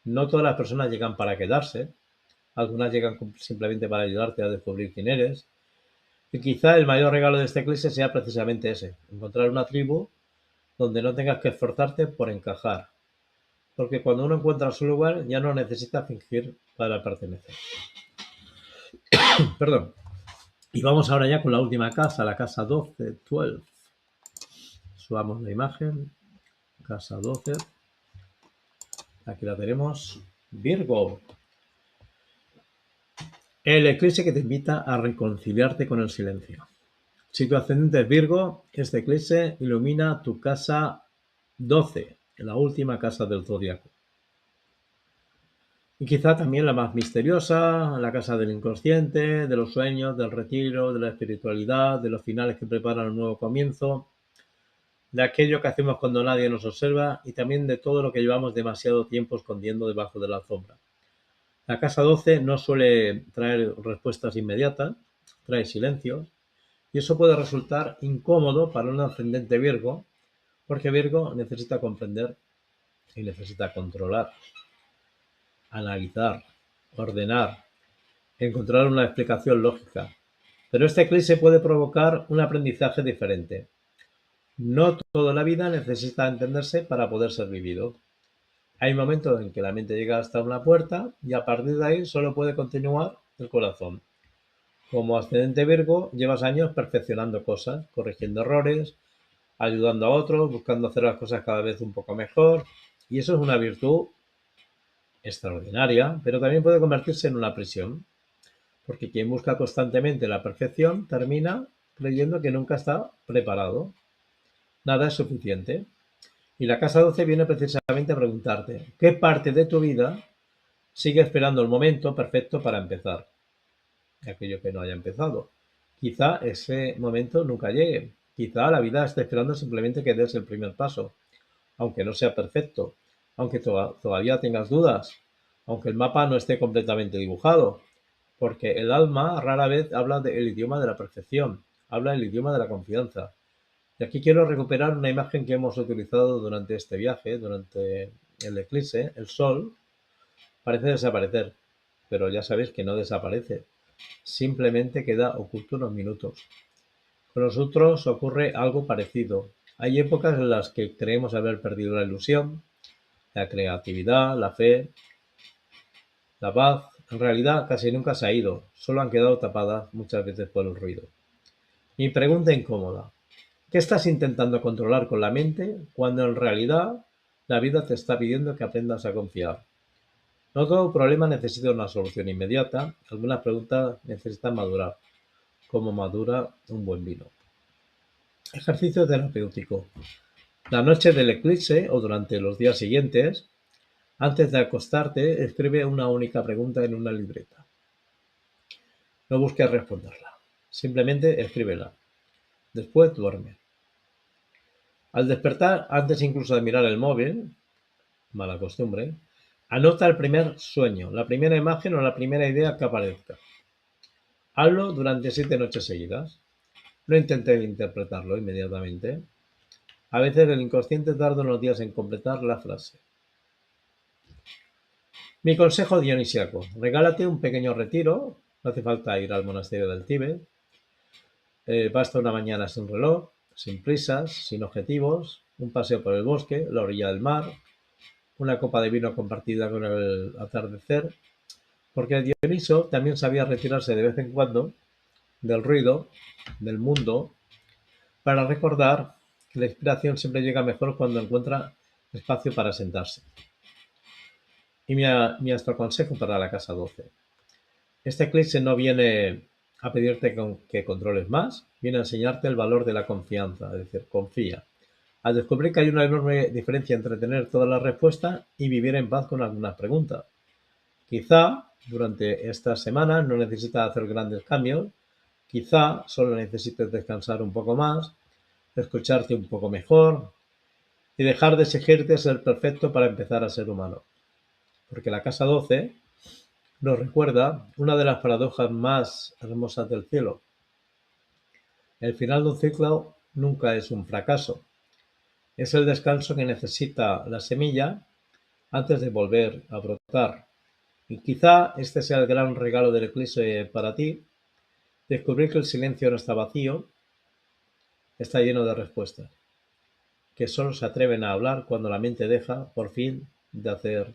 No todas las personas llegan para quedarse. Algunas llegan simplemente para ayudarte a descubrir quién eres. Y quizá el mayor regalo de este eclipse sea precisamente ese, encontrar una tribu donde no tengas que esforzarte por encajar. Porque cuando uno encuentra su lugar, ya no necesita fingir para pertenecer. Perdón. Y vamos ahora ya con la última casa, la casa 12, 12. Subamos la imagen. Casa 12. Aquí la tenemos. Virgo. El eclipse que te invita a reconciliarte con el silencio. Si tu ascendente es Virgo, este eclipse ilumina tu casa 12, la última casa del zodiaco. Y quizá también la más misteriosa, la casa del inconsciente, de los sueños, del retiro, de la espiritualidad, de los finales que preparan un nuevo comienzo, de aquello que hacemos cuando nadie nos observa y también de todo lo que llevamos demasiado tiempo escondiendo debajo de la alfombra. La casa 12 no suele traer respuestas inmediatas, trae silencios, y eso puede resultar incómodo para un ascendente Virgo, porque Virgo necesita comprender y necesita controlar, analizar, ordenar, encontrar una explicación lógica. Pero este eclipse puede provocar un aprendizaje diferente. No toda la vida necesita entenderse para poder ser vivido. Hay momentos en que la mente llega hasta una puerta y a partir de ahí solo puede continuar el corazón. Como ascendente Virgo, llevas años perfeccionando cosas, corrigiendo errores, ayudando a otros, buscando hacer las cosas cada vez un poco mejor. Y eso es una virtud extraordinaria, pero también puede convertirse en una prisión, porque quien busca constantemente la perfección termina creyendo que nunca está preparado. Nada es suficiente. Y la casa 12 viene precisamente a preguntarte, ¿qué parte de tu vida sigue esperando el momento perfecto para empezar? Aquello que no haya empezado. Quizá ese momento nunca llegue. Quizá la vida esté esperando simplemente que des el primer paso, aunque no sea perfecto, aunque todavía tengas dudas, aunque el mapa no esté completamente dibujado, porque el alma rara vez habla el idioma de la perfección, habla el idioma de la confianza. Y aquí quiero recuperar una imagen que hemos utilizado durante este viaje, durante el eclipse. El sol parece desaparecer, pero ya sabéis que no desaparece, simplemente queda oculto unos minutos. Con nosotros ocurre algo parecido. Hay épocas en las que creemos haber perdido la ilusión, la creatividad, la fe, la paz. En realidad casi nunca se ha ido, solo han quedado tapadas muchas veces por el ruido. Mi pregunta incómoda: ¿qué estás intentando controlar con la mente cuando en realidad la vida te está pidiendo que aprendas a confiar? No todo problema necesita una solución inmediata, algunas preguntas necesitan madurar, como madura un buen vino. Ejercicio terapéutico. La noche del eclipse o durante los días siguientes, antes de acostarte, escribe una única pregunta en una libreta. No busques responderla, simplemente escríbela. Después duerme. Al despertar, antes incluso de mirar el móvil, mala costumbre, anota el primer sueño, la primera imagen o la primera idea que aparezca. Hazlo durante 7 noches seguidas. No intentes interpretarlo inmediatamente. A veces el inconsciente tarda unos días en completar la frase. Mi consejo dionisiaco: regálate un pequeño retiro, no hace falta ir al monasterio del Tíbet, basta una mañana sin reloj, sin prisas, sin objetivos, un paseo por el bosque, la orilla del mar, una copa de vino compartida con el atardecer, porque Dioniso también sabía retirarse de vez en cuando del ruido, del mundo, para recordar que la inspiración siempre llega mejor cuando encuentra espacio para sentarse. Y mi astro consejo para la casa 12. Este eclipse no viene a pedirte que controles más, viene a enseñarte el valor de la confianza, es decir, confía. Al descubrir que hay una enorme diferencia entre tener todas las respuestas y vivir en paz con algunas preguntas. Quizá durante esta semana no necesitas hacer grandes cambios, quizá solo necesites descansar un poco más, escucharte un poco mejor y dejar de exigirte ser perfecto para empezar a ser humano. porque la casa 12 nos recuerda una de las paradojas más hermosas del cielo. El final de un ciclo nunca es un fracaso, es el descanso que necesita la semilla antes de volver a brotar. Y quizá este sea el gran regalo del eclipse para ti, descubrir que el silencio no está vacío, está lleno de respuestas, que solo se atreven a hablar cuando la mente deja, por fin, de hacer